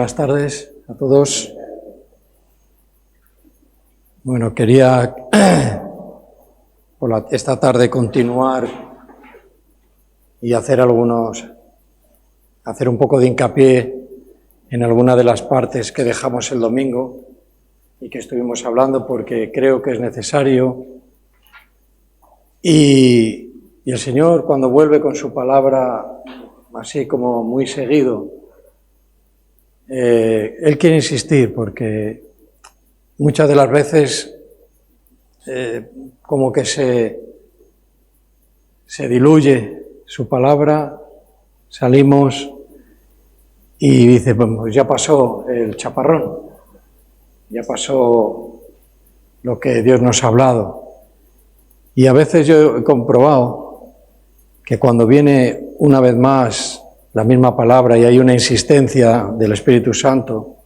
Buenas tardes a todos. Bueno, quería esta tarde continuar y hacer un poco de hincapié en alguna de las partes que dejamos el domingo y que estuvimos hablando, porque creo que es necesario. Y el Señor, cuando vuelve con su palabra, así como muy seguido, Él quiere insistir, porque muchas de las veces como que se diluye su palabra, salimos y dice, pues ya pasó el chaparrón, ya pasó lo que Dios nos ha hablado. Y a veces yo he comprobado que cuando viene una vez más la misma palabra y hay una insistencia del Espíritu Santo,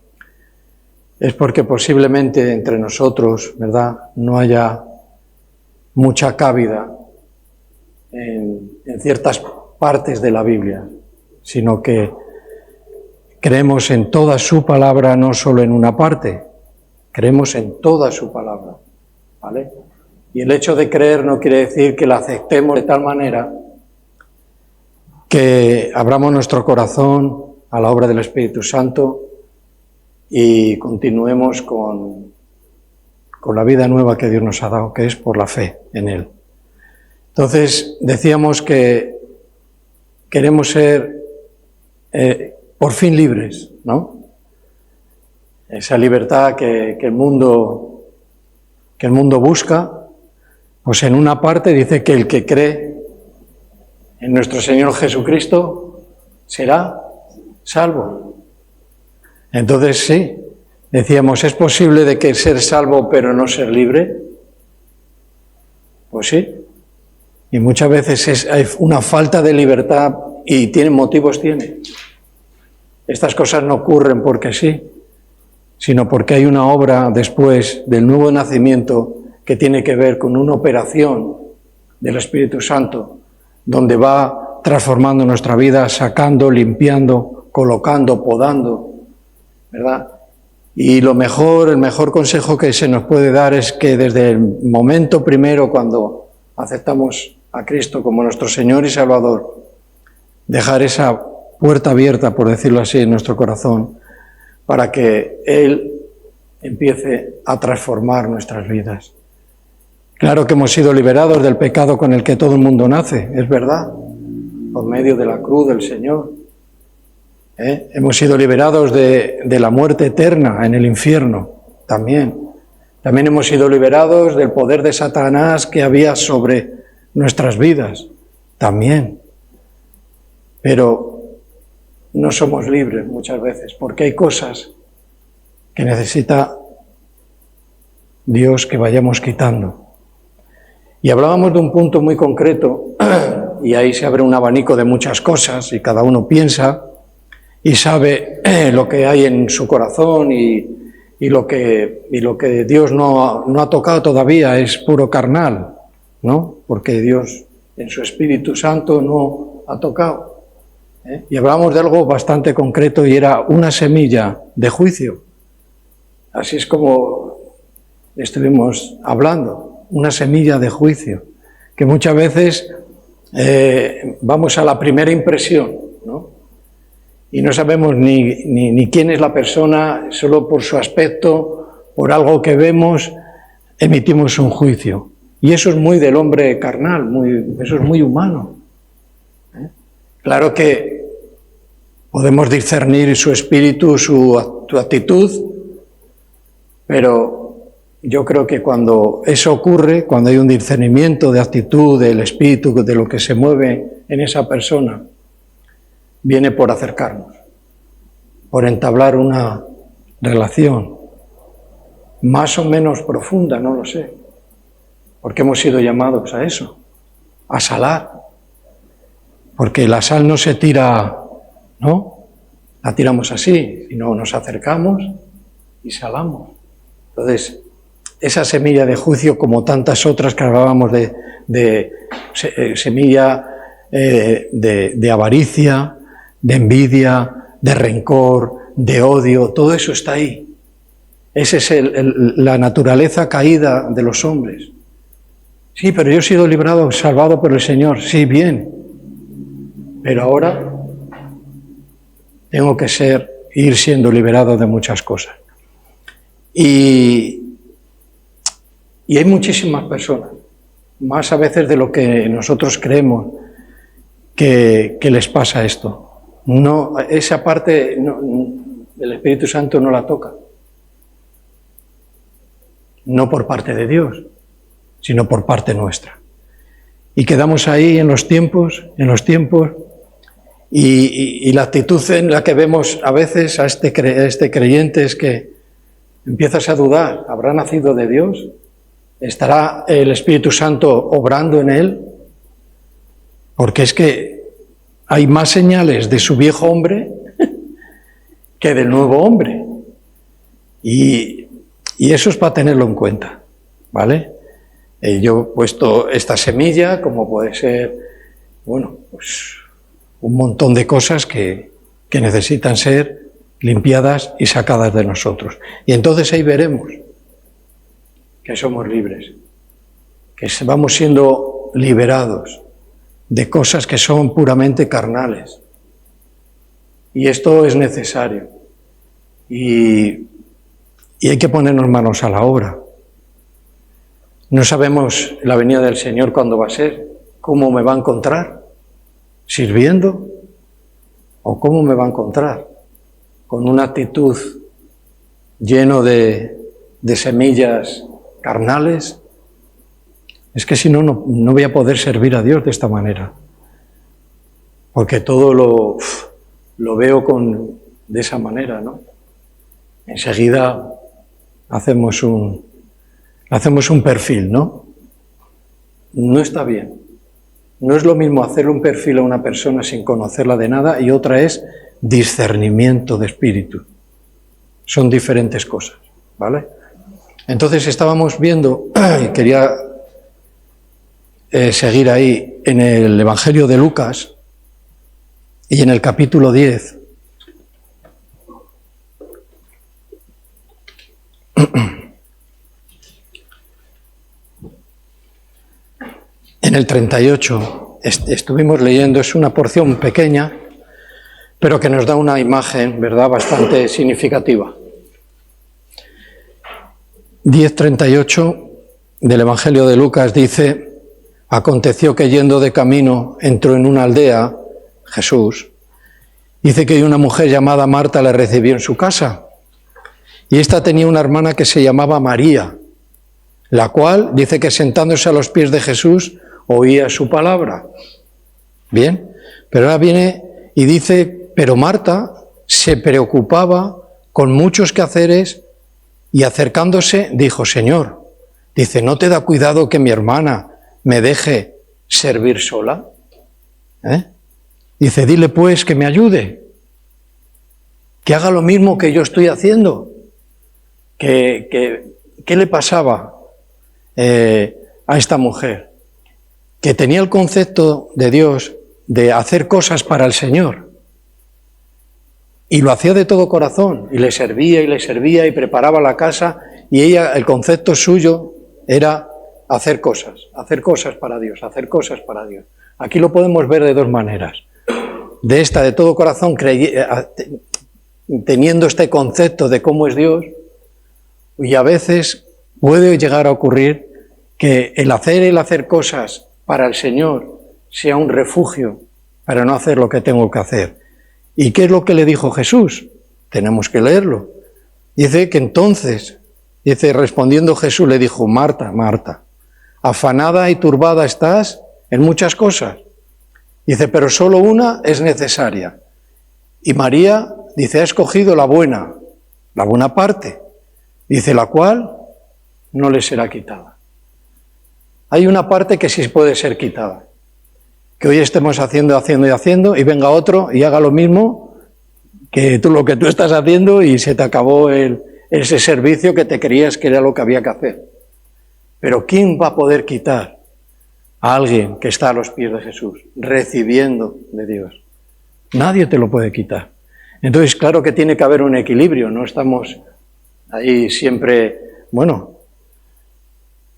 es porque posiblemente entre nosotros, ¿verdad?, no haya mucha cabida en ciertas partes de la Biblia, sino que creemos en toda su palabra, no solo en una parte, creemos en toda su palabra, ¿vale? Y el hecho de creer no quiere decir que la aceptemos de tal manera que abramos nuestro corazón a la obra del Espíritu Santo y continuemos con la vida nueva que Dios nos ha dado, que es por la fe en Él. Entonces, decíamos que queremos ser por fin libres, ¿no? Esa libertad que el mundo busca, pues en una parte dice que el que cree en nuestro Señor Jesucristo será salvo. Entonces sí, decíamos, ¿es posible de que ser salvo pero no ser libre? Pues sí. Y muchas veces hay una falta de libertad y tiene motivos. Estas cosas no ocurren porque sí, sino porque hay una obra después del nuevo nacimiento que tiene que ver con una operación del Espíritu Santo, donde va transformando nuestra vida, sacando, limpiando, colocando, podando, ¿verdad? Y el mejor consejo que se nos puede dar es que desde el momento primero, cuando aceptamos a Cristo como nuestro Señor y Salvador, dejar esa puerta abierta, por decirlo así, en nuestro corazón, para que Él empiece a transformar nuestras vidas. Claro que hemos sido liberados del pecado con el que todo el mundo nace, es verdad, por medio de la cruz del Señor. Hemos sido liberados de la muerte eterna en el infierno, también. También hemos sido liberados del poder de Satanás que había sobre nuestras vidas, también. Pero no somos libres muchas veces, porque hay cosas que necesita Dios que vayamos quitando. Y hablábamos de un punto muy concreto, y ahí se abre un abanico de muchas cosas, y cada uno piensa y sabe lo que hay en su corazón, y lo que Dios no ha tocado todavía es puro carnal, ¿no? Porque Dios en su Espíritu Santo no ha tocado. Y hablamos de algo bastante concreto, y era una semilla de juicio. Así es como estuvimos hablando. Una semilla de juicio, que muchas veces vamos a la primera impresión, ¿no? Y no sabemos ni quién es la persona, solo por su aspecto, por algo que vemos, emitimos un juicio. Y eso es muy del hombre carnal, eso es muy humano. Claro que podemos discernir su espíritu, su actitud, pero yo creo que cuando eso ocurre, cuando hay un discernimiento de actitud del espíritu, de lo que se mueve en esa persona, viene por acercarnos, por entablar una relación más o menos profunda, no lo sé, porque hemos sido llamados a eso, a salar, porque la sal no se tira, ¿no? La tiramos así, sino nos acercamos y salamos. Entonces, esa semilla de juicio, como tantas otras que hablábamos de semilla de avaricia, de envidia, de rencor, de odio, todo eso está ahí. Esa es la naturaleza caída de los hombres. Sí, pero yo he sido librado, salvado por el Señor. Sí, bien. Pero ahora tengo que ir siendo liberado de muchas cosas. Y hay muchísimas personas, más a veces de lo que nosotros creemos, que les pasa esto. No, esa parte el Espíritu Santo no la toca. No por parte de Dios, sino por parte nuestra. Y quedamos ahí en los tiempos, y la actitud en la que vemos a veces a este creyente es que empiezas a dudar, ¿habrá nacido de Dios? ¿Estará el Espíritu Santo obrando en él? Porque es que hay más señales de su viejo hombre que del nuevo hombre. Y eso es para tenerlo en cuenta, ¿vale? Yo he puesto esta semilla, como puede ser, bueno, pues un montón de cosas que necesitan ser limpiadas y sacadas de nosotros. Y entonces ahí veremos que somos libres, que vamos siendo liberados de cosas que son puramente carnales. Y esto es necesario. Y hay que ponernos manos a la obra. No sabemos la venida del Señor cuándo va a ser, cómo me va a encontrar, sirviendo, o cómo me va a encontrar, con una actitud lleno de semillas carnales. Es que si no, no voy a poder servir a Dios de esta manera, porque todo lo veo de esa manera, ¿no? Enseguida hacemos un perfil, ¿no? No está bien. No es lo mismo hacer un perfil a una persona sin conocerla de nada y otra es discernimiento de espíritu. Son diferentes cosas, ¿vale? Entonces estábamos viendo, y quería seguir ahí, en el Evangelio de Lucas y en el capítulo 10. En el 38 estuvimos leyendo, es una porción pequeña, pero que nos da una imagen, ¿verdad?, bastante significativa. 10:38 del Evangelio de Lucas dice: aconteció que yendo de camino entró en una aldea, Jesús, dice que una mujer llamada Marta le recibió en su casa, y ésta tenía una hermana que se llamaba María, la cual dice que sentándose a los pies de Jesús oía su palabra. Bien, pero ahora viene y dice, pero Marta se preocupaba con muchos quehaceres y acercándose dijo, Señor, dice, ¿no te da cuidado que mi hermana me deje servir sola? Dice, dile pues que me ayude, que haga lo mismo que yo estoy haciendo. ¿Qué le pasaba a esta mujer? Que tenía el concepto de Dios de hacer cosas para el Señor. Y lo hacía de todo corazón, y le servía y preparaba la casa, y ella, el concepto suyo era hacer cosas para Dios, hacer cosas para Dios. Aquí lo podemos ver de dos maneras. De esta, de todo corazón, teniendo este concepto de cómo es Dios, y a veces puede llegar a ocurrir que el hacer cosas para el Señor sea un refugio para no hacer lo que tengo que hacer. ¿Y qué es lo que le dijo Jesús? Tenemos que leerlo. Dice que entonces, respondiendo Jesús le dijo, Marta, Marta, afanada y turbada estás en muchas cosas. Dice, pero solo una es necesaria. Y María, dice, ha escogido la buena parte. Dice, la cual no le será quitada. Hay una parte que sí puede ser quitada. Que hoy estemos haciendo y venga otro y haga lo mismo que lo que tú estás haciendo y se te acabó ese servicio que te creías que era lo que había que hacer. Pero ¿quién va a poder quitar a alguien que está a los pies de Jesús, recibiendo de Dios? Nadie te lo puede quitar. Entonces, claro que tiene que haber un equilibrio, no estamos ahí siempre, bueno,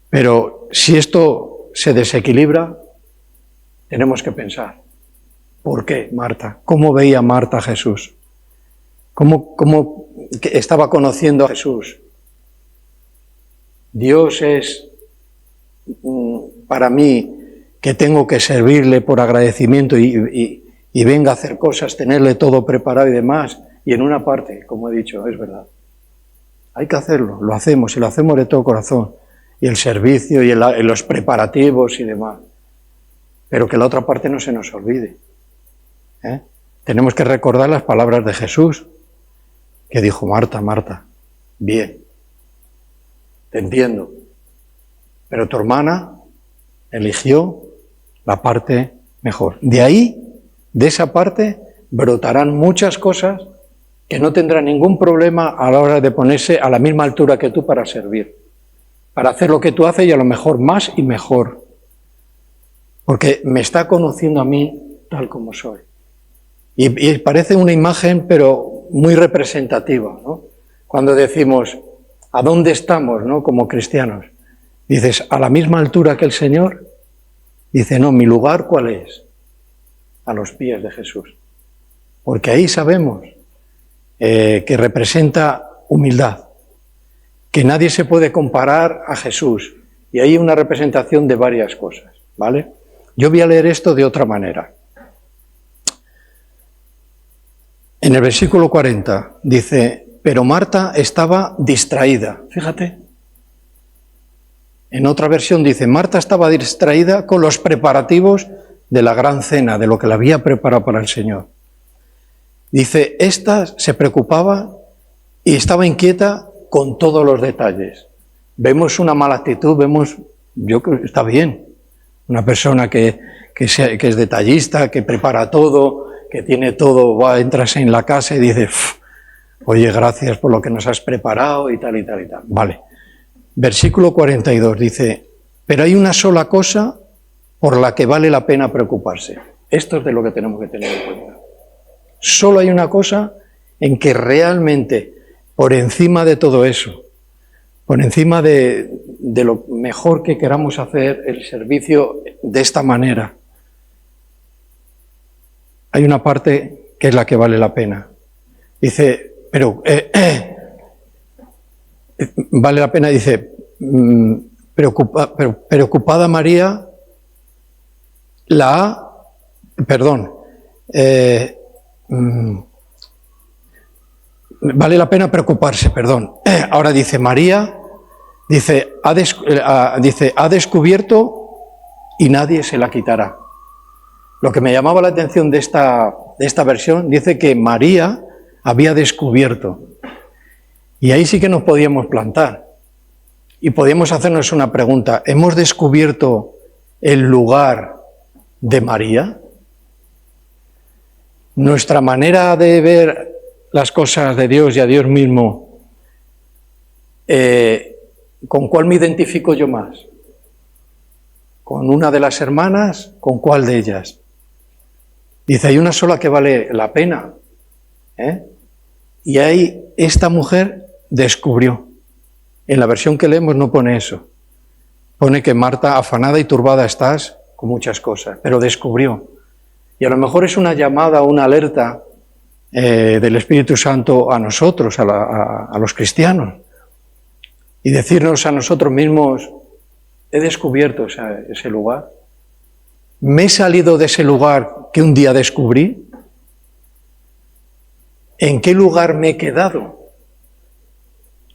pero si esto se desequilibra, tenemos que pensar, ¿por qué Marta? ¿Cómo veía Marta a Jesús? ¿Cómo estaba conociendo a Jesús? Dios es para mí que tengo que servirle por agradecimiento y venga a hacer cosas, tenerle todo preparado y demás. Y en una parte, como he dicho, es verdad. Hay que hacerlo, lo hacemos y lo hacemos de todo corazón. Y el servicio y los preparativos y demás. Pero que la otra parte no se nos olvide. Tenemos que recordar las palabras de Jesús, que dijo: Marta, Marta, bien, te entiendo, pero tu hermana eligió la parte mejor. De ahí, de esa parte, brotarán muchas cosas que no tendrán ningún problema a la hora de ponerse a la misma altura que tú para servir, para hacer lo que tú haces y a lo mejor más y mejor. Porque me está conociendo a mí tal como soy. Y parece una imagen, pero muy representativa, ¿no? Cuando decimos, ¿a dónde estamos, no? Como cristianos. Dices, ¿a la misma altura que el Señor? Dice, no, ¿mi lugar cuál es? A los pies de Jesús. Porque ahí sabemos que representa humildad, que nadie se puede comparar a Jesús. Y hay una representación de varias cosas, ¿vale? Yo voy a leer esto de otra manera. En el versículo 40 dice, pero Marta estaba distraída. Fíjate. En otra versión dice, Marta estaba distraída con los preparativos de la gran cena, de lo que le había preparado para el Señor. Dice, esta se preocupaba y estaba inquieta con todos los detalles. Vemos una mala actitud, yo creo que está bien. Una persona que es detallista, que prepara todo, que tiene todo, entras en la casa y dices, oye, gracias por lo que nos has preparado y tal y tal y tal. Vale. Versículo 42 dice, pero hay una sola cosa por la que vale la pena preocuparse. Esto es de lo que tenemos que tener en cuenta. Solo hay una cosa en que realmente, por encima de todo eso, por encima de lo mejor que queramos hacer el servicio de esta manera, hay una parte que es la que vale la pena. Dice, pero vale la pena, dice, preocupada María, vale la pena preocuparse, perdón. Ahora dice María, ha descubierto y nadie se la quitará. Lo que me llamaba la atención de esta versión, dice que María había descubierto. Y ahí sí que nos podíamos plantar. Y podíamos hacernos una pregunta, ¿hemos descubierto el lugar de María? Nuestra manera de ver las cosas de Dios y a Dios mismo, ¿con cuál me identifico yo más? ¿Con una de las hermanas? ¿Con cuál de ellas? Dice, hay una sola que vale la pena. Y ahí esta mujer descubrió. En la versión que leemos no pone eso. Pone que Marta, afanada y turbada estás con muchas cosas, pero descubrió. Y a lo mejor es una llamada, una alerta del Espíritu Santo a nosotros, a los cristianos. Y decirnos a nosotros mismos, he descubierto ese lugar. ¿Me he salido de ese lugar que un día descubrí? ¿En qué lugar me he quedado?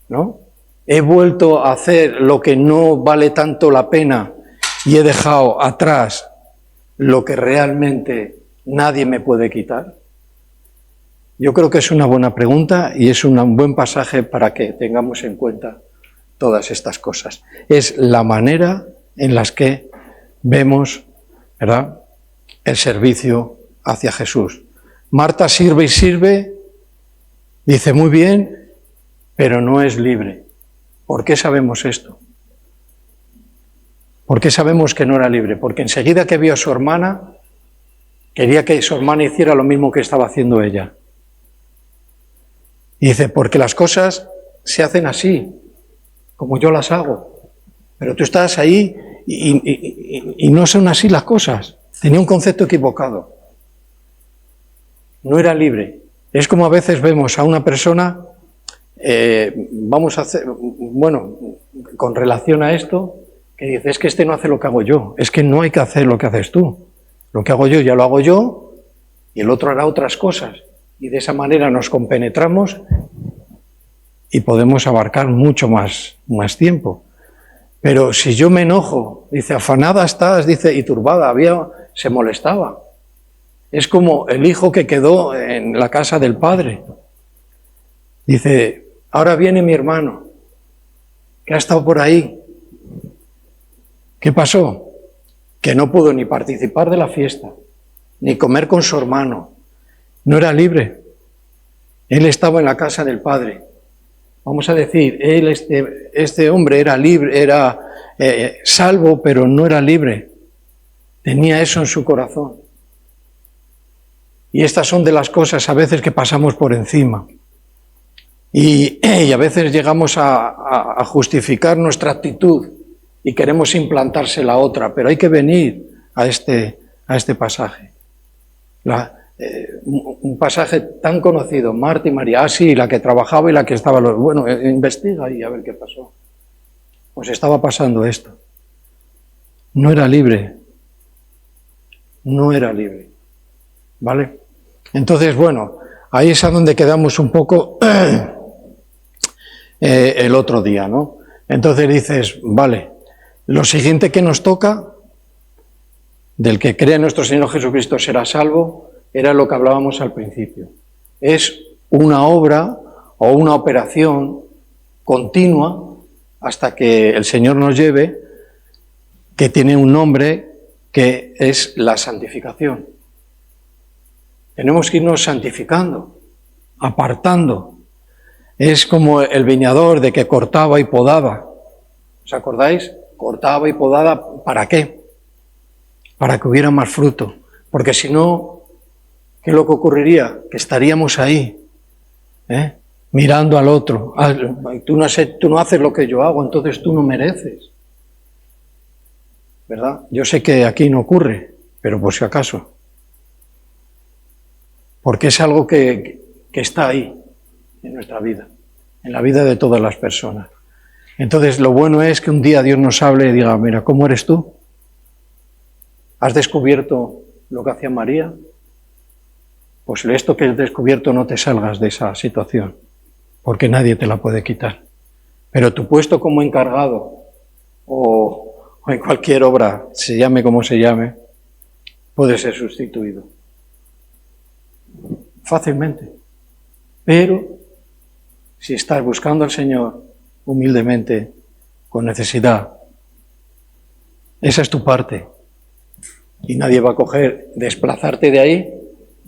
¿No? ¿He vuelto a hacer lo que no vale tanto la pena y he dejado atrás lo que realmente nadie me puede quitar? Yo creo que es una buena pregunta y es un buen pasaje para que tengamos en cuenta todas estas cosas. Es la manera en la que vemos, ¿verdad?, el servicio hacia Jesús. Marta sirve y sirve, dice muy bien, pero no es libre. ¿Por qué sabemos esto? ¿Por qué sabemos que no era libre? Porque enseguida que vio a su hermana, quería que su hermana hiciera lo mismo que estaba haciendo ella. Y dice, porque las cosas se hacen así, como yo las hago. Pero tú estás ahí y no son así las cosas. Tenía un concepto equivocado. No era libre. Es como a veces vemos a una persona, vamos a hacer, bueno, con relación a esto, que dice, es que este no hace lo que hago yo. Es que no hay que hacer lo que haces tú. Lo que hago yo ya lo hago yo y el otro hará otras cosas. Y de esa manera nos compenetramos y podemos abarcar mucho más tiempo. Pero si yo me enojo, dice, afanada estás, dice, y turbada, se molestaba. Es como el hijo que quedó en la casa del padre. Dice, ahora viene mi hermano, que ha estado por ahí. ¿Qué pasó? Que no pudo ni participar de la fiesta, ni comer con su hermano. No era libre. Él estaba en la casa del padre. Vamos a decir, este hombre era libre, era salvo, pero no era libre. Tenía eso en su corazón. Y estas son de las cosas a veces que pasamos por encima. Y a veces llegamos a justificar nuestra actitud y queremos implantarse la otra, pero hay que venir a este pasaje. Un pasaje tan conocido, Marta y María, sí, la que trabajaba y la que estaba... Bueno, investiga y a ver qué pasó. Pues estaba pasando esto. No era libre. No era libre. ¿Vale? Entonces, bueno, ahí es a donde quedamos un poco el otro día, ¿no? Entonces dices, vale, lo siguiente que nos toca, del que cree en nuestro Señor Jesucristo será salvo, era lo que hablábamos al principio. Es una obra o una operación continua hasta que el Señor nos lleve, que tiene un nombre que es la santificación. Tenemos que irnos santificando, apartando. Es como el viñador de que cortaba y podaba. ¿Os acordáis? Cortaba y podaba, ¿para qué? Para que hubiera más fruto. Porque si no, ¿qué es lo que ocurriría? Que estaríamos ahí, mirando al otro. Tú no haces lo que yo hago, entonces tú no mereces. ¿Verdad? Yo sé que aquí no ocurre, pero por si acaso. Porque es algo que está ahí, en nuestra vida, en la vida de todas las personas. Entonces, lo bueno es que un día Dios nos hable y diga, mira, ¿cómo eres tú? ¿Has descubierto lo que hacía María? Pues esto que has descubierto no te salgas de esa situación, porque nadie te la puede quitar. Pero tu puesto como encargado o en cualquier obra, se llame como se llame, puede ser sustituido. Fácilmente. Pero si estás buscando al Señor humildemente, con necesidad, esa es tu parte. Y nadie va a desplazarte de ahí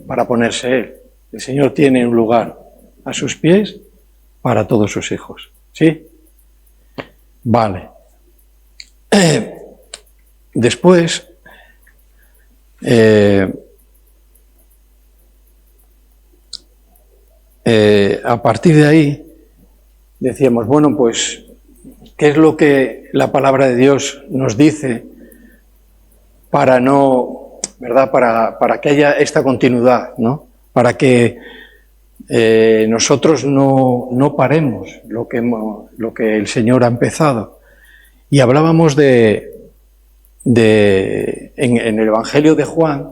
para ponerse Él. El Señor tiene un lugar a sus pies para todos sus hijos. ¿Sí? Vale. Después, a partir de ahí, decíamos, bueno, pues, ¿qué es lo que la palabra de Dios nos dice para no, ¿verdad? Para que haya esta continuidad, ¿no? Para que nosotros no paremos lo que el Señor ha empezado. Y hablábamos en el Evangelio de Juan,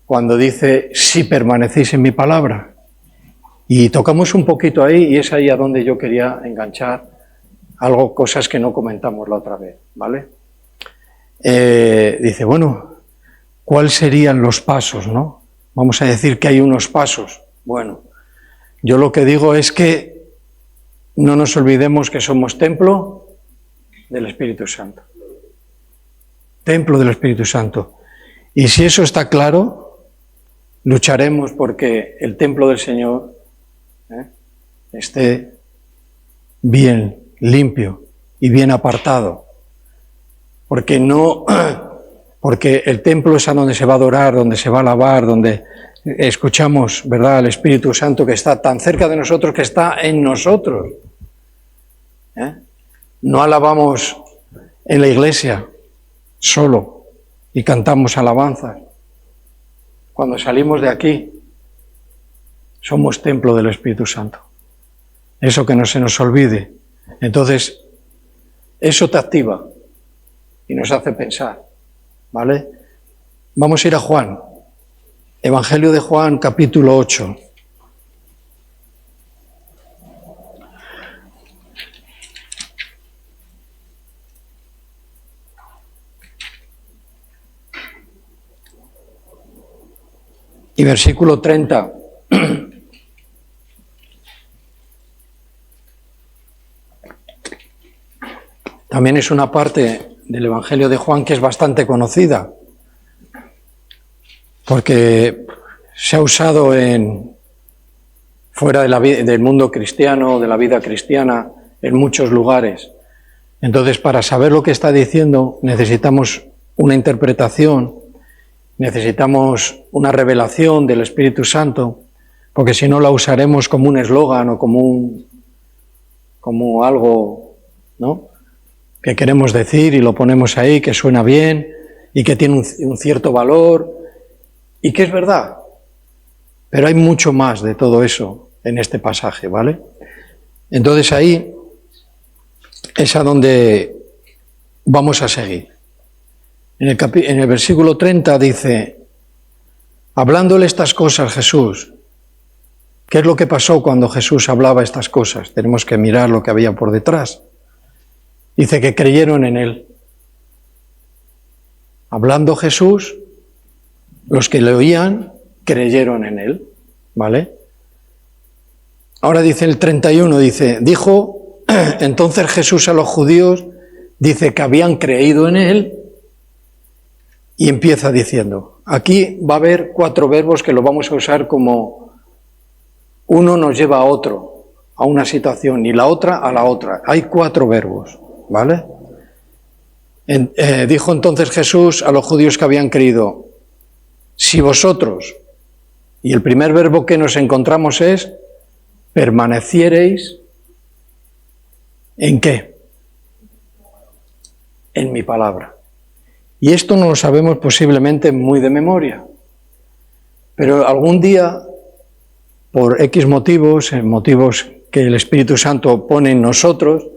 cuando dice, si permanecéis en mi palabra. Y tocamos un poquito ahí, y es ahí a donde yo quería enganchar cosas que no comentamos la otra vez, ¿vale? Dice, bueno, ¿cuáles serían los pasos, no? Vamos a decir que hay unos pasos. Bueno, yo lo que digo es que no nos olvidemos que somos templo del Espíritu Santo. Templo del Espíritu Santo. Y si eso está claro, lucharemos porque el templo del Señor esté bien limpio y bien apartado. Porque el templo es a donde se va a adorar, donde se va a alabar, donde escuchamos, ¿verdad?, al Espíritu Santo que está tan cerca de nosotros, que está en nosotros. No alabamos en la iglesia solo y cantamos alabanzas. Cuando salimos de aquí, somos templo del Espíritu Santo. Eso que no se nos olvide. Entonces, eso te activa y nos hace pensar, ¿vale? Vamos a ir a Juan. Evangelio de Juan, capítulo 8. Y versículo 30. También es una parte del Evangelio de Juan que es bastante conocida, porque se ha usado fuera del mundo cristiano, de la vida cristiana, en muchos lugares. Entonces, para saber lo que está diciendo, necesitamos una interpretación, necesitamos una revelación del Espíritu Santo, porque si no la usaremos como un eslogan o como algo, ¿no?, que queremos decir y lo ponemos ahí, que suena bien y que tiene un cierto valor y que es verdad. Pero hay mucho más de todo eso en este pasaje, ¿vale? Entonces ahí es a donde vamos a seguir. En el versículo 30 dice, hablándole estas cosas Jesús, ¿qué es lo que pasó cuando Jesús hablaba estas cosas? Tenemos que mirar lo que había por detrás. Dice que creyeron en Él. Hablando Jesús, los que le oían creyeron en Él, ¿vale? Ahora dice el 31, dijo entonces Jesús a los judíos, dice que habían creído en Él, y empieza diciendo, aquí va a haber 4 verbos que lo vamos a usar como uno nos lleva a otro, a una situación, y la otra a la otra. Hay 4 verbos. ¿Vale? Dijo entonces Jesús a los judíos que habían creído, si vosotros, y el primer verbo que nos encontramos es, permaneciereis, ¿en qué? En mi palabra. Y esto no lo sabemos posiblemente muy de memoria, pero algún día, por X motivos, motivos que el Espíritu Santo pone en nosotros,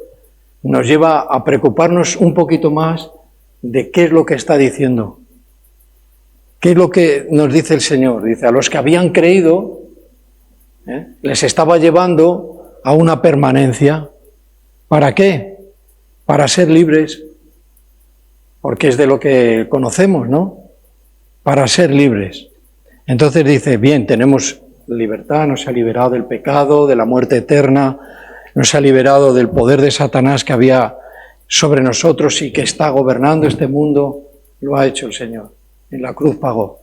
nos lleva a preocuparnos un poquito más de qué es lo que está diciendo. ¿Qué es lo que nos dice el Señor? Dice, a los que habían creído, les estaba llevando a una permanencia. ¿Para qué? Para ser libres, porque es de lo que conocemos, ¿no? Para ser libres. Entonces dice, bien, tenemos libertad, nos ha liberado del pecado, de la muerte eterna, nos ha liberado del poder de Satanás que había sobre nosotros y que está gobernando este mundo. Lo ha hecho el Señor. En la cruz pagó.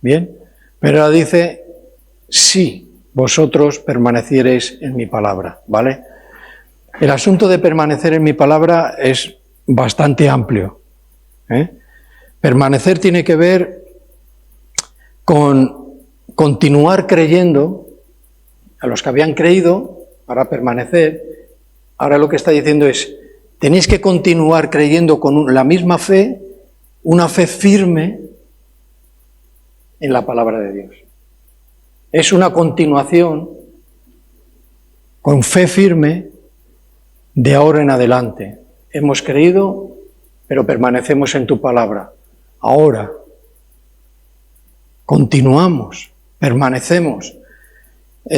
Bien. Pero ahora dice, si vosotros permaneciereis en mi palabra. ¿Vale? El asunto de permanecer en mi palabra es bastante amplio. Permanecer tiene que ver con continuar creyendo, a los que habían creído, para permanecer. Ahora lo que está diciendo es, tenéis que continuar creyendo con la misma fe, una fe firme en la palabra de Dios. Es una continuación con fe firme de ahora en adelante. Hemos creído, pero permanecemos en tu palabra. Ahora continuamos, permanecemos.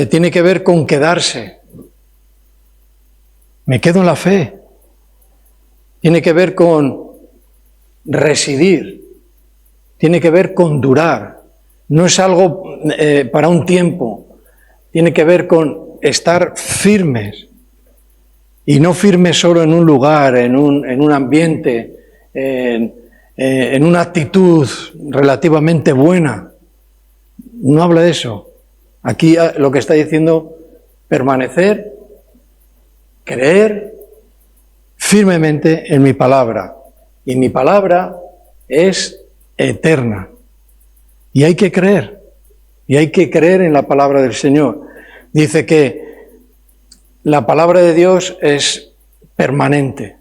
Tiene que ver con quedarse. Me quedo en la fe. Tiene que ver con residir. Tiene que ver con durar. No es algo para un tiempo. Tiene que ver con estar firmes. Y no firmes solo en un lugar, en un ambiente, en una actitud relativamente buena. No habla de eso. Aquí lo que está diciendo, permanecer, creer firmemente en mi palabra. Y mi palabra es eterna. Y hay que creer. Y hay que creer en la palabra del Señor. Dice que la palabra de Dios es permanente.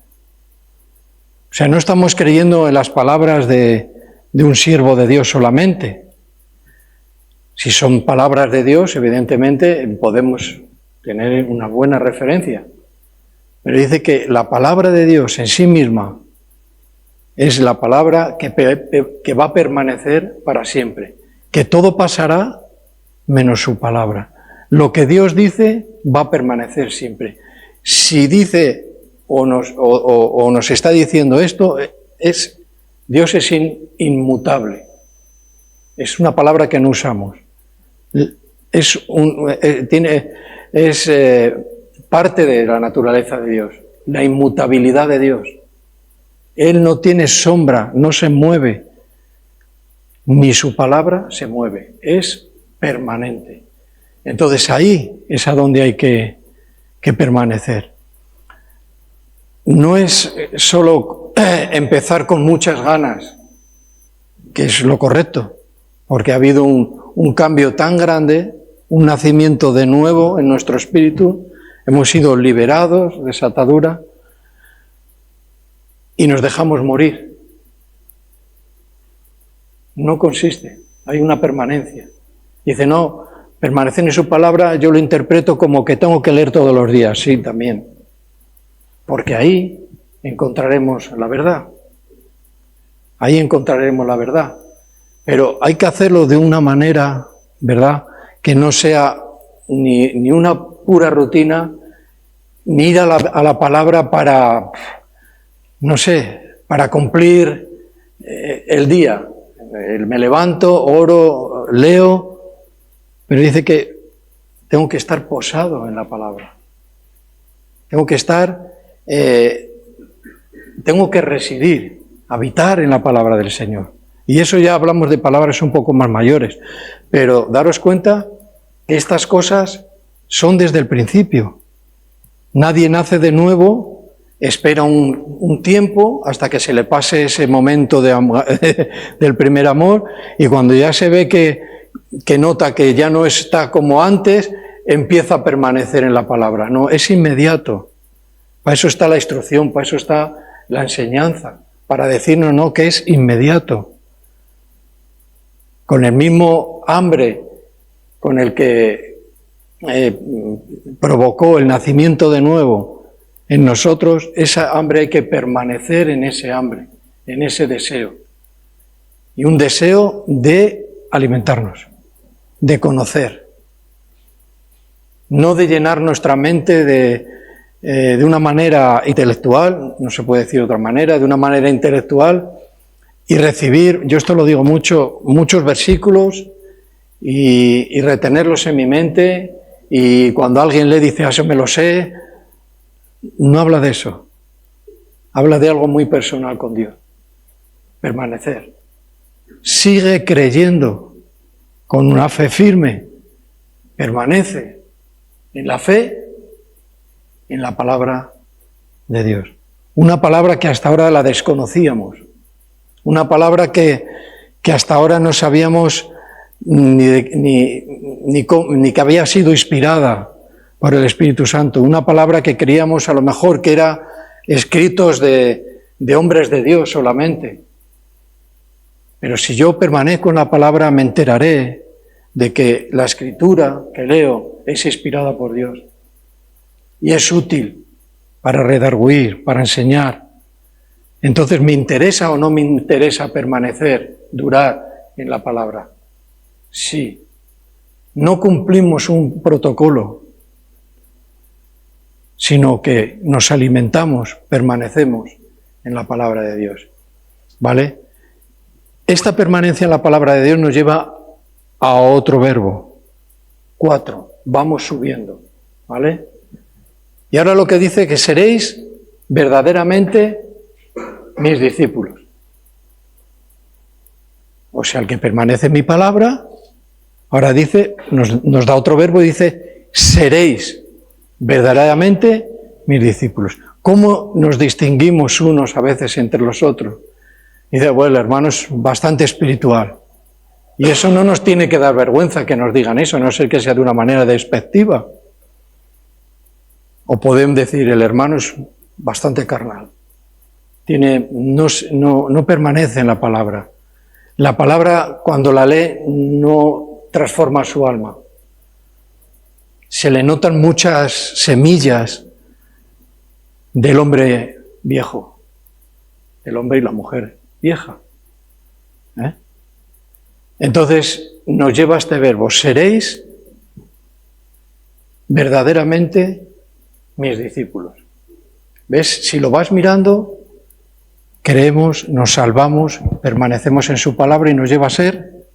O sea, no estamos creyendo en las palabras de un siervo de Dios solamente. Si son palabras de Dios, evidentemente podemos tener una buena referencia. Pero dice que la palabra de Dios en sí misma es la palabra que va a permanecer para siempre. Que todo pasará menos su palabra. Lo que Dios dice va a permanecer siempre. Si dice o nos está diciendo esto, Dios es inmutable. Es una palabra que no usamos. Es parte de la naturaleza de Dios, la inmutabilidad de Dios. Él no tiene sombra, no se mueve, ni su palabra se mueve, es permanente. Entonces ahí es a donde hay que permanecer. No es solo empezar con muchas ganas, que es lo correcto, porque ha habido un cambio tan grande, un nacimiento de nuevo en nuestro espíritu, hemos sido liberados de esa atadura y nos dejamos morir. No consiste, hay una permanencia. Dice, no, permanecer en su palabra yo lo interpreto como que tengo que leer todos los días, sí, también. Porque ahí encontraremos la verdad. Ahí encontraremos la verdad. Pero hay que hacerlo de una manera, ¿verdad?, que no sea ni una pura rutina, ni ir a la palabra para, no sé, para cumplir el día. Me levanto, oro, leo, pero dice que tengo que estar posado en la palabra. Tengo que estar, tengo que residir, habitar en la palabra del Señor. Y eso ya hablamos de palabras un poco más mayores, pero daros cuenta que estas cosas son desde el principio. Nadie nace de nuevo, espera un tiempo hasta que se le pase ese momento del primer amor, y cuando ya se ve que nota que ya no está como antes, empieza a permanecer en la palabra. No, es inmediato. Para eso está la instrucción, para eso está la enseñanza, para decirnos no, que es inmediato. Con el mismo hambre con el que provocó el nacimiento de nuevo en nosotros, esa hambre hay que permanecer en ese hambre, en ese deseo. Y un deseo de alimentarnos, de conocer. No de llenar nuestra mente de una manera intelectual, no se puede decir de otra manera, de una manera intelectual, y recibir, yo esto lo digo mucho, muchos versículos y retenerlos en mi mente, y cuando alguien le dice, eso me lo sé, no habla de eso, habla de algo muy personal con Dios, permanecer. Sigue creyendo con una fe firme, permanece en la fe, en la palabra de Dios. Una palabra que hasta ahora la desconocíamos. Una palabra que hasta ahora no sabíamos ni que había sido inspirada por el Espíritu Santo. Una palabra que creíamos a lo mejor que era escritos de hombres de Dios solamente. Pero si yo permanezco en la palabra, me enteraré de que la Escritura que leo es inspirada por Dios. Y es útil para redarguir, para enseñar. Entonces, ¿me interesa o no me interesa permanecer, durar en la palabra? Sí. No cumplimos un protocolo, sino que nos alimentamos, permanecemos en la palabra de Dios. ¿Vale? Esta permanencia en la palabra de Dios nos lleva a otro verbo. 4. Vamos subiendo. ¿Vale? Y ahora lo que dice que seréis verdaderamente mis discípulos. O sea, el que permanece en mi palabra, ahora dice, nos da otro verbo y dice, seréis verdaderamente mis discípulos. ¿Cómo nos distinguimos unos a veces entre los otros? Dice, bueno, el hermano es bastante espiritual. Y eso no nos tiene que dar vergüenza que nos digan eso, a no ser que sea de una manera despectiva. O podemos decir, el hermano es bastante carnal. No permanece en la palabra. La palabra, cuando la lee, no transforma su alma. Se le notan muchas semillas del hombre viejo, el hombre y la mujer vieja. Entonces nos lleva a este verbo: seréis verdaderamente mis discípulos. ¿Ves? Si lo vas mirando, creemos, nos salvamos, permanecemos en su palabra y nos lleva a ser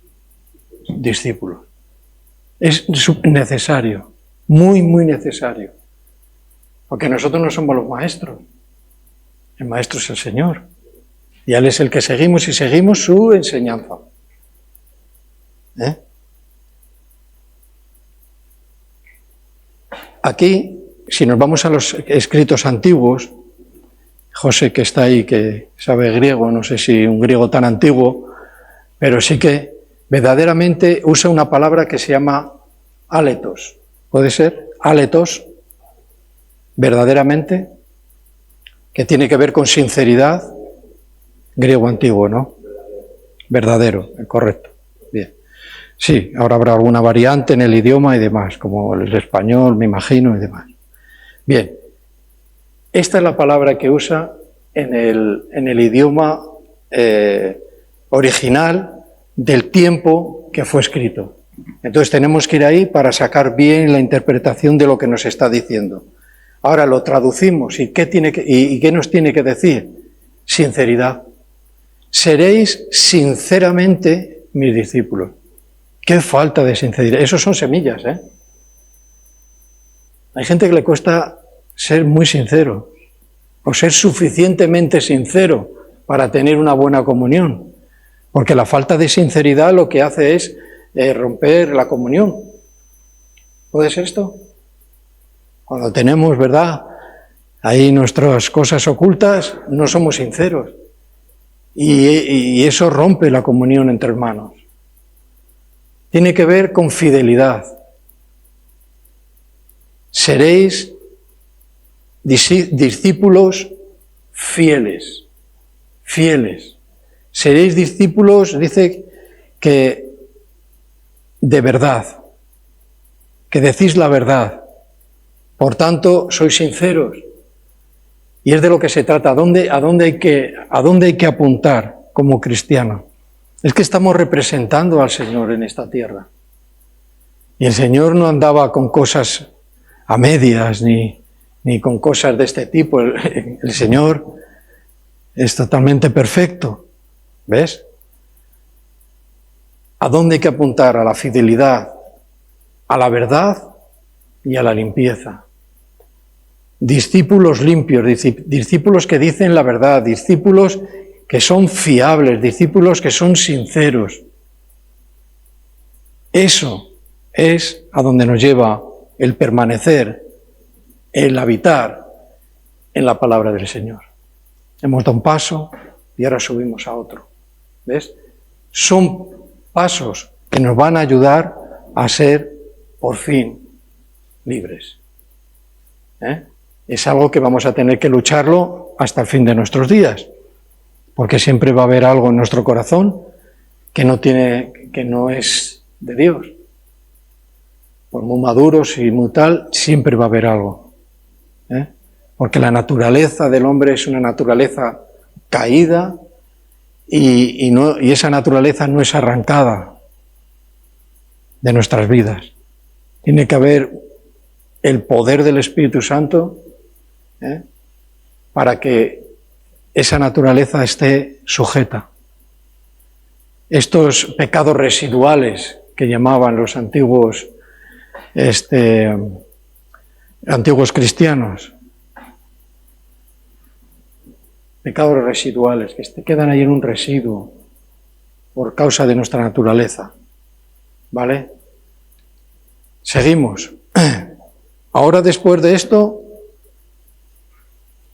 discípulos. Es necesario, muy, muy necesario. Porque nosotros no somos los maestros. El maestro es el Señor. Y Él es el que seguimos y seguimos su enseñanza. Aquí, si nos vamos a los escritos antiguos, José, que está ahí, que sabe griego, no sé si un griego tan antiguo, pero sí que verdaderamente usa una palabra que se llama áletos. ¿Puede ser? Áletos, verdaderamente, que tiene que ver con sinceridad, griego antiguo, ¿no? Verdadero, correcto. Bien. Sí, ahora habrá alguna variante en el idioma y demás, como el español, me imagino, y demás. Bien. Esta es la palabra que usa en el idioma original del tiempo que fue escrito. Entonces tenemos que ir ahí para sacar bien la interpretación de lo que nos está diciendo. Ahora lo traducimos y ¿qué nos tiene que decir? Sinceridad. Seréis sinceramente mis discípulos. Qué falta de sinceridad. Esos son semillas, ¿eh? Hay gente que le cuesta ser muy sincero, o ser suficientemente sincero para tener una buena comunión, porque la falta de sinceridad lo que hace es romper la comunión. ¿Puede ser esto? Cuando tenemos, ¿verdad?, ahí nuestras cosas ocultas, no somos sinceros, y eso rompe la comunión entre hermanos. Tiene que ver con fidelidad. Seréis discípulos fieles, fieles. Seréis discípulos, dice, que de verdad, que decís la verdad. Por tanto, sois sinceros. Y es de lo que se trata. ¿A dónde hay que apuntar como cristiano? Es que estamos representando al Señor en esta tierra. Y el Señor no andaba con cosas a medias, ni con cosas de este tipo. El Señor es totalmente perfecto. ¿Ves? ¿A dónde hay que apuntar? A la fidelidad, a la verdad y a la limpieza. Discípulos limpios, discípulos que dicen la verdad, discípulos que son fiables, discípulos que son sinceros. Eso es a donde nos lleva el permanecer, el habitar en la palabra del Señor. Hemos dado un paso y ahora subimos a otro. ¿Ves? Son pasos que nos van a ayudar a ser, por fin, libres. Es algo que vamos a tener que lucharlo hasta el fin de nuestros días, porque siempre va a haber algo en nuestro corazón que no es de Dios. Por muy maduros y muy tal, siempre va a haber algo. Porque la naturaleza del hombre es una naturaleza caída y esa naturaleza no es arrancada de nuestras vidas. Tiene que haber el poder del Espíritu Santo para que esa naturaleza esté sujeta. Estos pecados residuales que llamaban los antiguos cristianos, pecados residuales que quedan ahí en un residuo por causa de nuestra naturaleza. ¿Vale? Seguimos. Ahora, después de esto,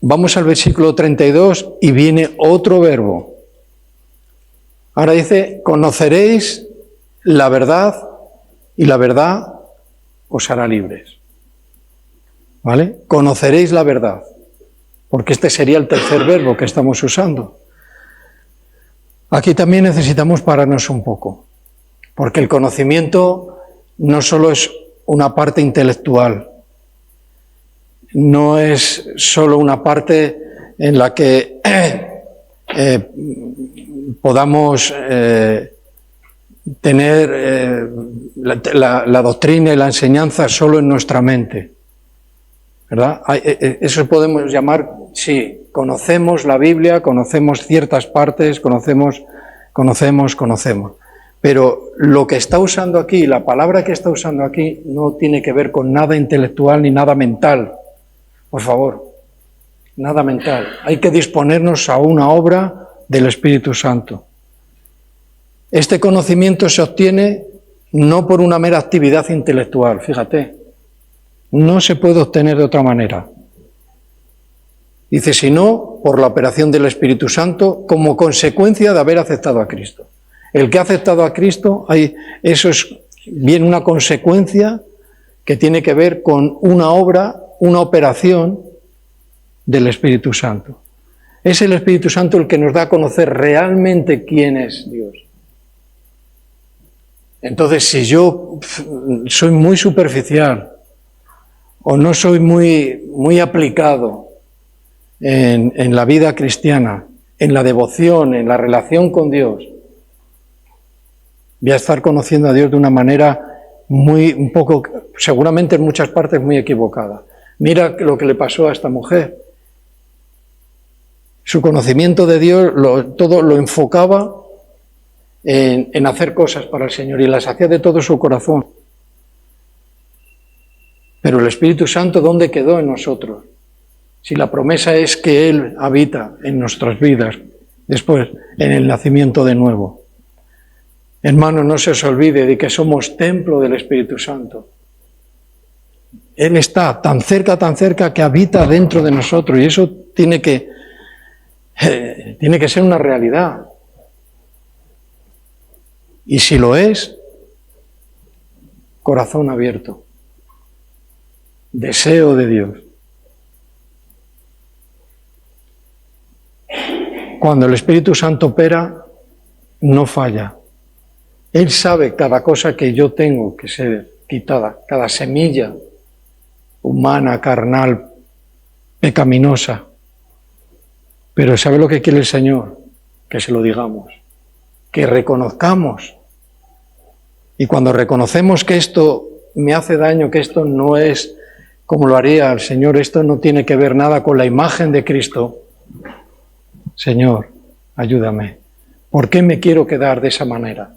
vamos al versículo 32 y viene otro verbo. Ahora dice, conoceréis la verdad y la verdad os hará libres. ¿Vale? Conoceréis la verdad, porque este sería el tercer verbo que estamos usando. Aquí también necesitamos pararnos un poco, porque el conocimiento no solo es una parte intelectual, no es solo una parte en la que podamos tener la doctrina y la enseñanza solo en nuestra mente, ¿verdad? Eso podemos llamar, sí, conocemos la Biblia, conocemos ciertas partes, conocemos, pero lo que está usando aquí, la palabra que está usando aquí, no tiene que ver con nada intelectual ni nada mental, por favor, nada mental. Hay que disponernos a una obra del Espíritu Santo. Este conocimiento se obtiene no por una mera actividad intelectual, fíjate, no se puede obtener de otra manera. Dice, sino por la operación del Espíritu Santo como consecuencia de haber aceptado a Cristo. El que ha aceptado a Cristo, eso es bien una consecuencia que tiene que ver con una obra, una operación del Espíritu Santo. Es el Espíritu Santo el que nos da a conocer realmente quién es Dios. Entonces, si yo soy muy superficial o no soy muy aplicado en la vida cristiana, en la devoción, en la relación con Dios, voy a estar conociendo a Dios de una manera un poco, seguramente en muchas partes muy equivocada. Mira lo que le pasó a esta mujer. Su conocimiento de Dios todo lo enfocaba en hacer cosas para el Señor y las hacía de todo su corazón. Pero el Espíritu Santo, ¿dónde quedó en nosotros? Si la promesa es que Él habita en nuestras vidas, después, en el nacimiento de nuevo. Hermanos, no se os olvide de que somos templo del Espíritu Santo. Él está tan cerca que habita dentro de nosotros y eso tiene que ser una realidad. Y si lo es, corazón abierto, deseo de Dios. Cuando el Espíritu Santo opera, no falla. Él sabe cada cosa que yo tengo que ser quitada, cada semilla humana, carnal, pecaminosa. Pero ¿sabe lo que quiere el Señor? Que se lo digamos, que reconozcamos. Y cuando reconocemos que esto me hace daño, que esto no es como lo haría el Señor, esto no tiene que ver nada con la imagen de Cristo, Señor, ayúdame. ¿Por qué me quiero quedar de esa manera?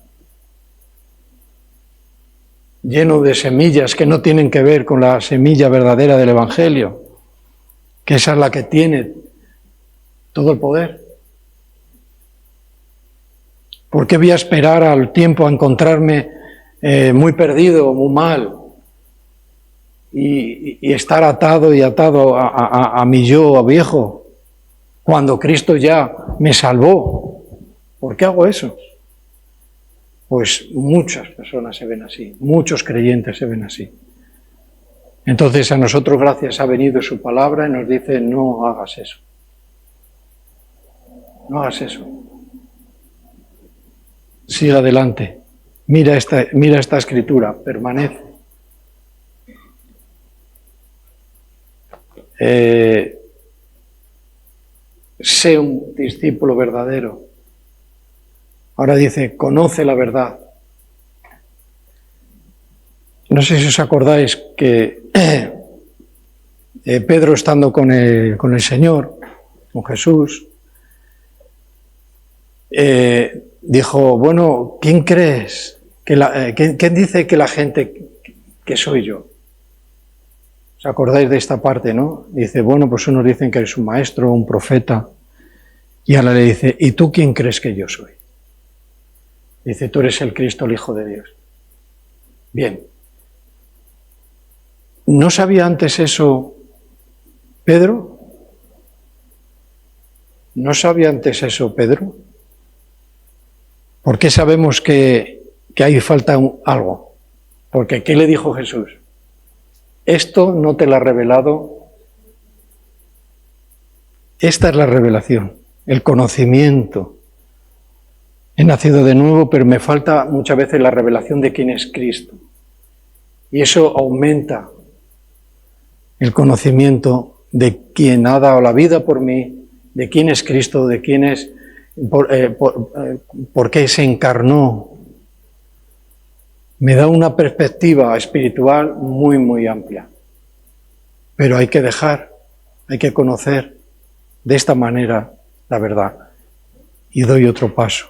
Lleno de semillas que no tienen que ver con la semilla verdadera del Evangelio, que esa es la que tiene todo el poder. ¿Por qué voy a esperar al tiempo a encontrarme muy perdido, muy mal, y estar atado a mi yo viejo, cuando Cristo ya me salvó? ¿Por qué hago eso? Pues muchas personas se ven así, muchos creyentes se ven así. Entonces a nosotros, gracias, ha venido su palabra y nos dice, no hagas eso. No hagas eso. Sigue adelante. Mira esta escritura, permanece. Sé un discípulo verdadero. Ahora dice, conoce la verdad. No sé si os acordáis que Pedro, estando con el Señor, con Jesús, dijo, bueno, ¿quién crees? ¿Quién dice que la gente que soy yo? ¿Os acordáis de esta parte, no? Dice, bueno, pues unos dicen que eres un maestro, un profeta. Y ahora le dice, ¿y tú quién crees que yo soy? Dice, tú eres el Cristo, el Hijo de Dios. Bien. ¿No sabía antes eso Pedro? ¿No sabía antes eso Pedro? ¿Por qué sabemos que que ahí falta algo. Porque ¿qué le dijo Jesús? Esto no te lo ha revelado. Esta es la revelación, el conocimiento. He nacido de nuevo, pero me falta muchas veces la revelación de quién es Cristo. Y eso aumenta el conocimiento de quién ha dado la vida por mí, de quién es Cristo, de quién es, por qué se encarnó. Me da una perspectiva espiritual muy, muy amplia. Pero hay que hay que conocer de esta manera la verdad. Y doy otro paso.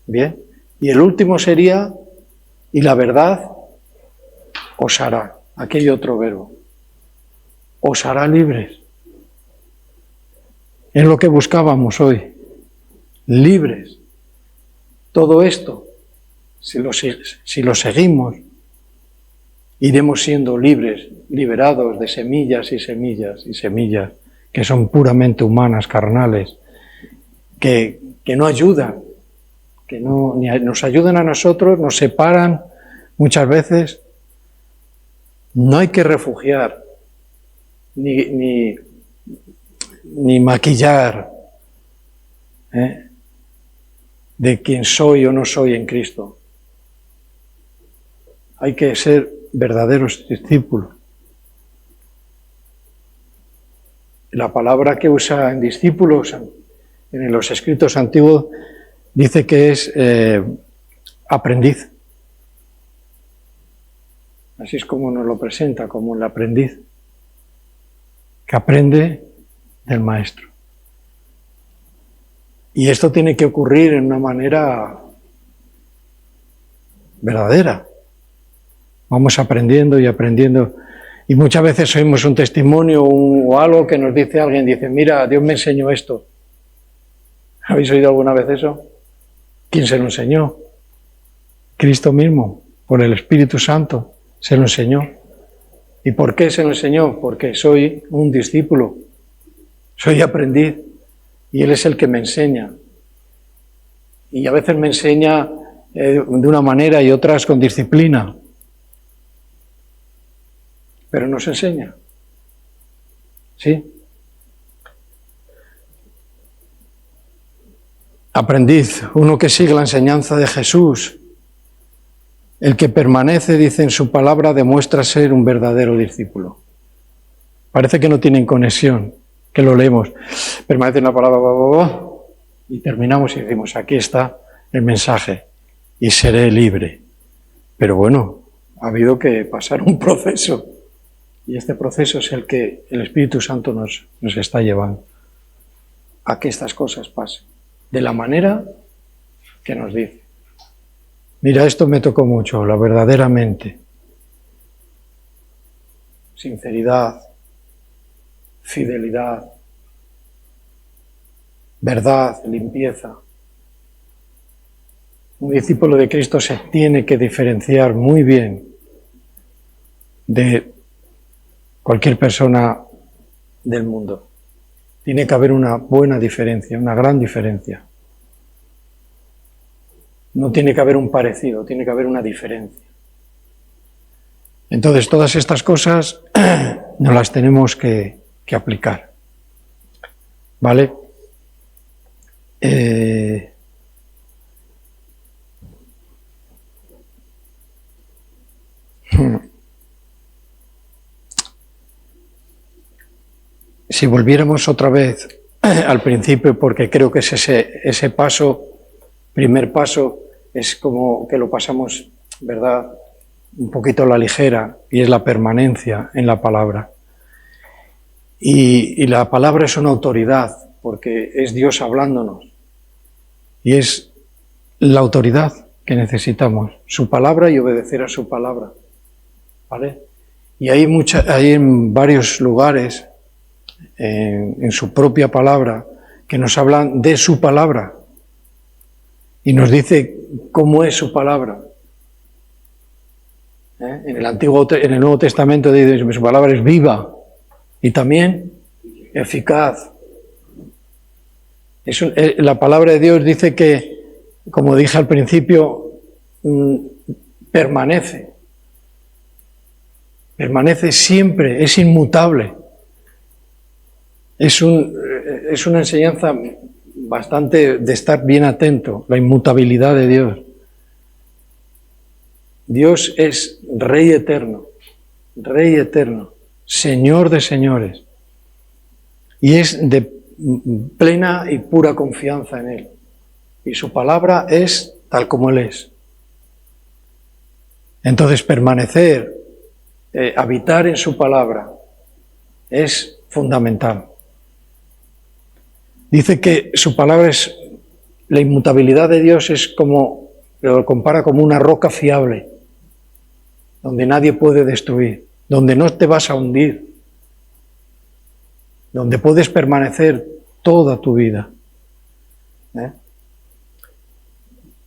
Bien. Y el último sería, y la verdad os hará. Aquí hay otro verbo. Os hará libres. Es lo que buscábamos hoy. Libres. Todo esto, si lo seguimos, iremos siendo libres, liberados de semillas y semillas y semillas que son puramente humanas, carnales, que no ayudan, que no ni nos ayudan a nosotros, nos separan muchas veces. No hay que refugiar, ni maquillar de quién soy o no soy en Cristo. Hay que ser verdaderos discípulos. La palabra que usa en discípulos en los escritos antiguos dice que es aprendiz. Así es como nos lo presenta, como el aprendiz, que aprende del maestro. Y esto tiene que ocurrir en una manera verdadera. Vamos aprendiendo y aprendiendo. Y muchas veces oímos un testimonio o algo que nos dice alguien, dice, mira, Dios me enseñó esto. ¿Habéis oído alguna vez eso? ¿Quién se lo enseñó? Cristo mismo, por el Espíritu Santo, se lo enseñó. ¿Y por qué se lo enseñó? Porque soy un discípulo, soy aprendiz, y Él es el que me enseña. Y a veces me enseña de una manera y otras con disciplina. Pero nos enseña. ¿Sí? Aprendiz, uno que sigue la enseñanza de Jesús. El que permanece, dice en su palabra, demuestra ser un verdadero discípulo. Parece que no tienen conexión, que lo leemos. Permanece en la palabra, y terminamos y decimos, aquí está el mensaje, y seré libre. Pero bueno, ha habido que pasar un proceso. Y este proceso es el que el Espíritu Santo nos está llevando a que estas cosas pasen, de la manera que nos dice. Mira, esto me tocó mucho, la verdaderamente. Sinceridad, fidelidad, verdad, limpieza. Un discípulo de Cristo se tiene que diferenciar muy bien de cualquier persona del mundo. Tiene que haber una buena diferencia, una gran diferencia. No tiene que haber un parecido, tiene que haber una diferencia. Entonces, todas estas cosas nos las tenemos que aplicar. ¿Vale? Si volviéramos otra vez al principio, porque creo que es ese paso, primer paso, es como que lo pasamos, ¿verdad?, un poquito a la ligera, y es la permanencia en la palabra. Y la palabra es una autoridad, porque es Dios hablándonos. Y es la autoridad que necesitamos, su palabra y obedecer a su palabra. ¿Vale? Y hay en varios lugares, en su propia palabra, que nos hablan de su palabra. Y nos dice cómo es su palabra. En el Nuevo Testamento dice que su palabra es viva y también eficaz. La palabra de Dios dice que, como dije al principio, permanece siempre, es inmutable. Es una enseñanza bastante de estar bien atento, la inmutabilidad de Dios. Dios es Rey eterno, Señor de señores, y es de plena y pura confianza en Él. Y su palabra es tal como Él es. Entonces permanecer, habitar en su palabra es fundamental. Dice que su palabra es, la inmutabilidad de Dios es como, lo compara como una roca fiable, donde nadie puede destruir, donde no te vas a hundir, donde puedes permanecer toda tu vida.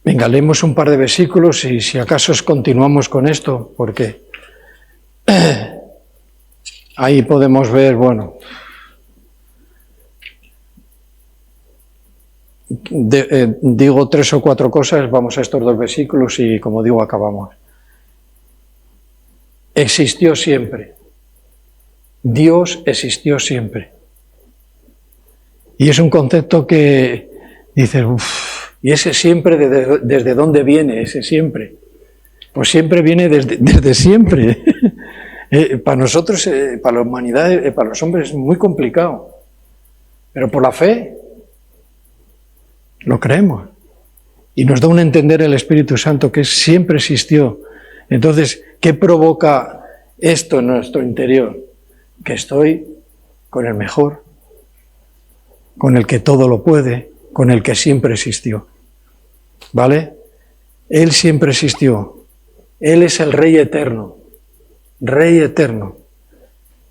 Venga, leemos un par de versículos y si acaso continuamos con esto, porque ahí podemos ver, bueno, digo 3 o 4 cosas, vamos a estos 2 versículos y como digo, acabamos. Existió siempre. Dios existió siempre. Y es un concepto que dices, ¿y ese siempre desde dónde viene ese siempre? Pues siempre viene desde siempre. Para nosotros, para la humanidad, para los hombres es muy complicado. Pero por la fe lo creemos. Y nos da un entender el Espíritu Santo que siempre existió. Entonces, ¿qué provoca esto en nuestro interior? Que estoy con el mejor, con el que todo lo puede, con el que siempre existió. ¿Vale? Él siempre existió. Él es el Rey eterno,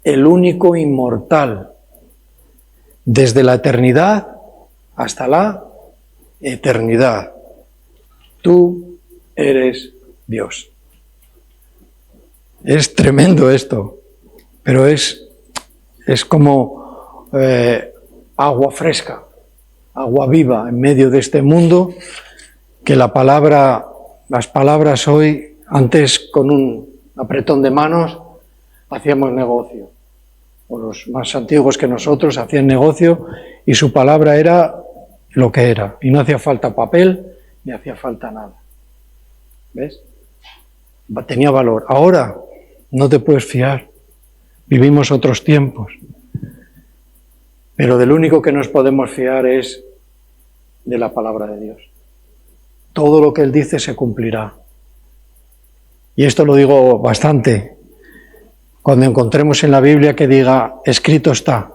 el único inmortal, desde la eternidad hasta la eternidad. Tú eres Dios. Es tremendo esto, pero es como agua fresca, agua viva en medio de este mundo, que las palabras hoy, antes con un apretón de manos hacíamos negocio, o los más antiguos que nosotros hacían negocio y su palabra era lo que era, y no hacía falta papel ni hacía falta nada. ¿Ves? Tenía valor. Ahora no te puedes fiar, vivimos otros tiempos, pero del único que nos podemos fiar es de la palabra de Dios. Todo lo que Él dice se cumplirá. Y esto lo digo bastante. Cuando encontremos en la Biblia que diga, escrito está,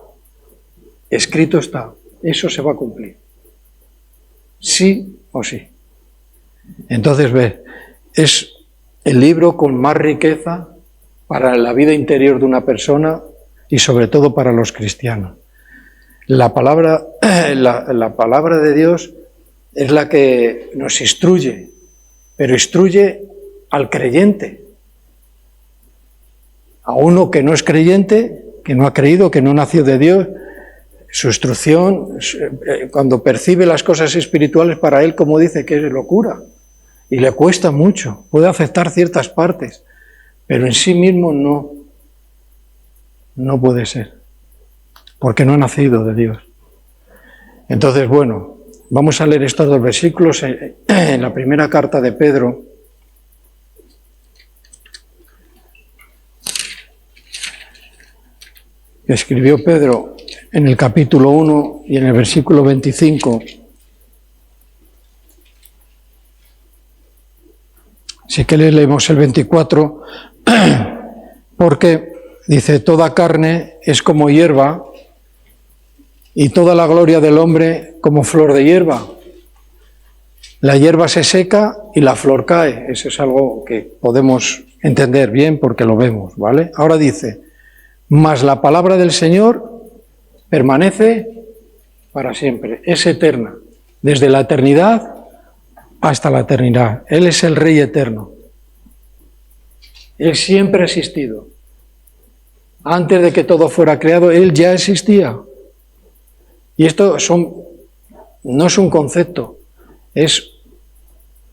eso se va a cumplir. Sí o sí. Entonces, ve, es el libro con más riqueza para la vida interior de una persona y sobre todo para los cristianos. La palabra de Dios es la que nos instruye, pero instruye al creyente. A uno que no es creyente, que no ha creído, que no nació de Dios, su instrucción, cuando percibe las cosas espirituales, para él, como dice, que es locura. Y le cuesta mucho, puede aceptar ciertas partes, pero en sí mismo no puede ser, porque no ha nacido de Dios. Entonces, bueno, vamos a leer estos 2 versículos en la primera carta de Pedro. Que escribió Pedro en el capítulo 1 y en el versículo 25. Así que leemos el 24, porque dice, toda carne es como hierba y toda la gloria del hombre como flor de hierba. La hierba se seca y la flor cae. Eso es algo que podemos entender bien porque lo vemos, ¿vale? Ahora dice, mas la palabra del Señor permanece para siempre, es eterna, desde la eternidad hasta la eternidad. Él es el Rey eterno. Él siempre ha existido. Antes de que todo fuera creado, Él ya existía. Y esto no es un concepto, es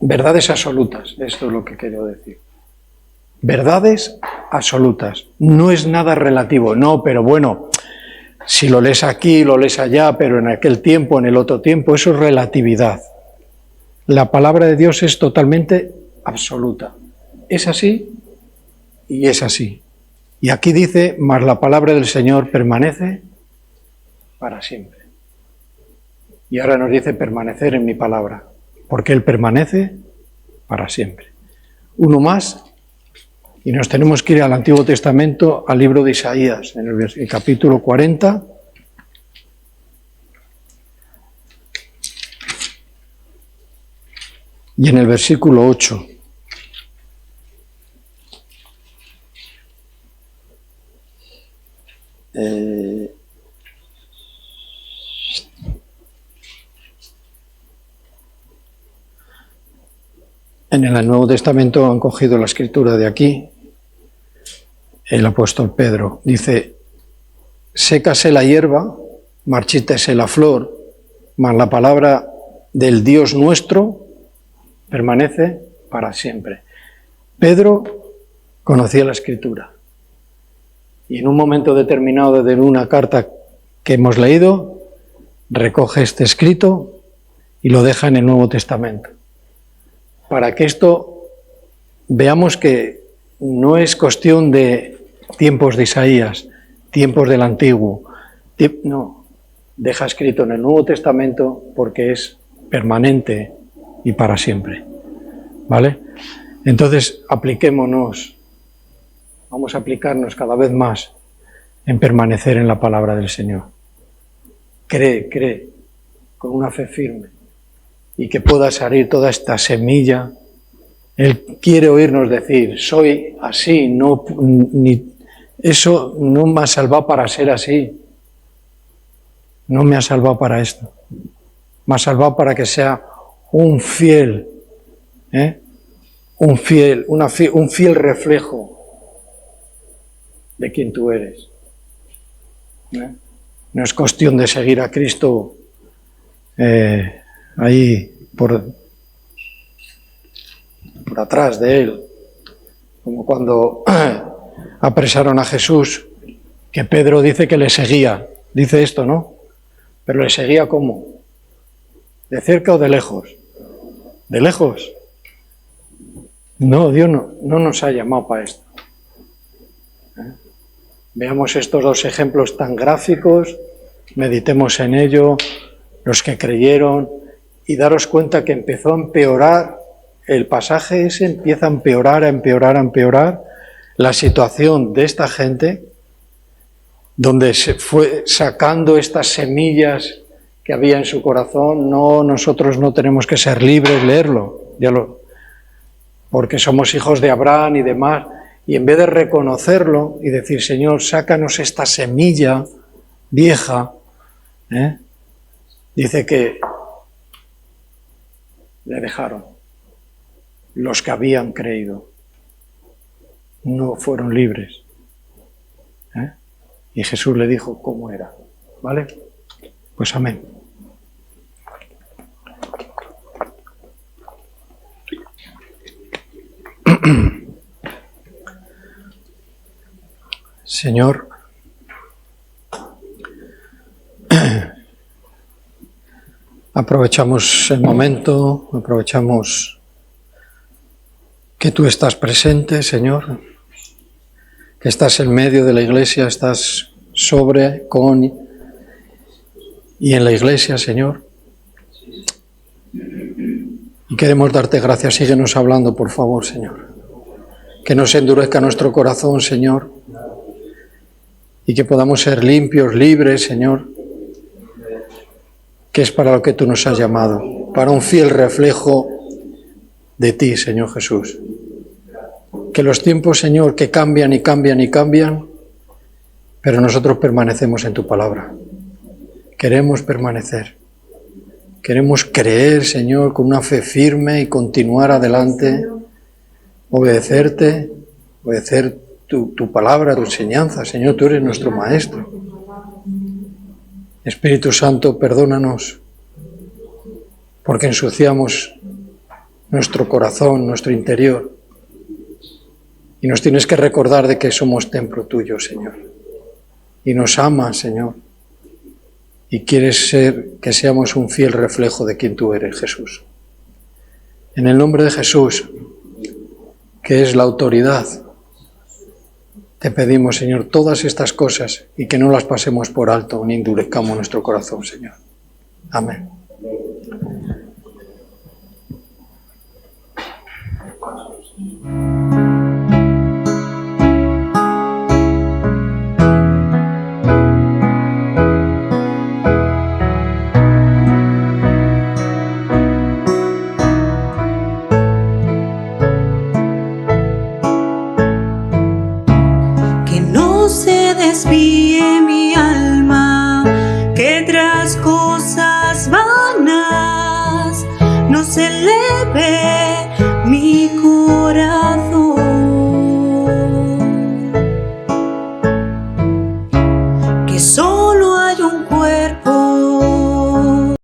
verdades absolutas, esto es lo que quiero decir. Verdades absolutas, no es nada relativo, no, pero bueno, si lo lees aquí, lo lees allá, pero en aquel tiempo, en el otro tiempo, eso es relatividad. La palabra de Dios es totalmente absoluta. Es así y es así. Y aquí dice, mas la palabra del Señor permanece para siempre. Y ahora nos dice permanecer en mi palabra, porque Él permanece para siempre. Uno más, y nos tenemos que ir al Antiguo Testamento, al libro de Isaías, en el capítulo 40. Y en el versículo 8. En el Nuevo Testamento han cogido la escritura de aquí. El apóstol Pedro dice, sécase la hierba, marchítese la flor, mas la palabra del Dios nuestro permanece para siempre. Pedro conocía la escritura y en un momento determinado de una carta que hemos leído, recoge este escrito y lo deja en el Nuevo Testamento. Para que esto veamos que no es cuestión de tiempos de Isaías, tiempos del Antiguo, no, deja escrito en el Nuevo Testamento porque es permanente y para siempre, ¿vale? Entonces apliquémonos, vamos a aplicarnos cada vez más en permanecer en la palabra del Señor. Cree, con una fe firme, y que pueda salir toda esta semilla. Él quiere oírnos decir, soy así, no, ni, eso no me ha salvado para ser así, no me ha salvado para esto, me ha salvado para que sea un fiel, un fiel reflejo de quien tú eres. No es cuestión de seguir a Cristo ahí por atrás de Él, como cuando apresaron a Jesús, que Pedro dice que le seguía, dice esto, ¿no? Pero le seguía ¿cómo? ¿De cerca o de lejos? ¿De lejos? No, Dios no nos ha llamado para esto. Veamos estos dos ejemplos tan gráficos, meditemos en ello, los que creyeron, y daros cuenta que empezó a empeorar, el pasaje ese empieza a empeorar la situación de esta gente, donde se fue sacando estas semillas que había en su corazón. No, nosotros no tenemos que ser libres, leerlo, porque somos hijos de Abraham y demás, y en vez de reconocerlo y decir, Señor, sácanos esta semilla vieja, dice que le dejaron. Los que habían creído no fueron libres. Y Jesús le dijo cómo era. ¿Vale? Pues amén. Señor, aprovechamos el momento, aprovechamos que tú estás presente, Señor, que estás en medio de la iglesia, estás sobre, con y en la iglesia, Señor. Y queremos darte gracias. Síguenos hablando, por favor, Señor. Que no se endurezca nuestro corazón, Señor, y que podamos ser limpios, libres, Señor, que es para lo que tú nos has llamado, para un fiel reflejo de ti, Señor Jesús. Que los tiempos, Señor, que cambian y cambian y cambian, pero nosotros permanecemos en tu palabra. Queremos permanecer. Queremos creer, Señor, con una fe firme y continuar adelante, obedecerte, obedecer tu palabra, tu enseñanza. Señor, tú eres nuestro Maestro. Espíritu Santo, perdónanos, porque ensuciamos nuestro corazón, nuestro interior. Y nos tienes que recordar de que somos templo tuyo, Señor. Y nos amas, Señor. Y quieres que seamos un fiel reflejo de quien tú eres, Jesús. En el nombre de Jesús, que es la autoridad, te pedimos, Señor, todas estas cosas y que no las pasemos por alto ni endurezcamos nuestro corazón, Señor. Amén. Desvíe mi alma, que tras cosas vanas no se eleve mi corazón, que soy